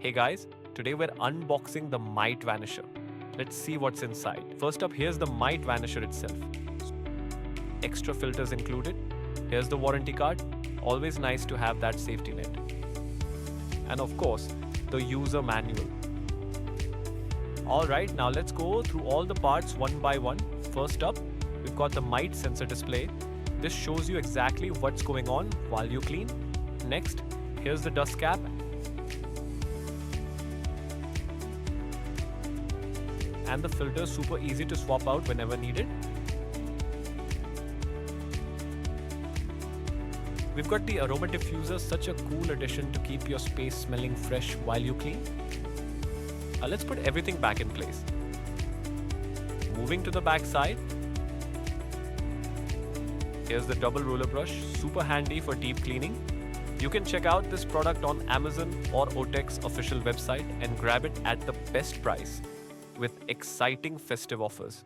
Hey guys, today we're unboxing the Mite Vanisher. Let's see what's inside. First up, here's the Mite Vanisher itself. Extra filters included. Here's the warranty card. Always nice to have that safety net. And of course, the user manual. Alright, now let's go through all the parts one by one. First up, we've got the Mite sensor display. This shows you exactly what's going on while you clean. Next, here's the dust cap. And the filter is super easy to swap out whenever needed. We've got the aroma diffuser, such a cool addition to keep your space smelling fresh while you clean. Let's put everything back in place. Moving to the back side. Here's the double roller brush, super handy for deep cleaning. You can check out this product on Amazon or OTEK's official website and grab it at the best price with exciting festive offers.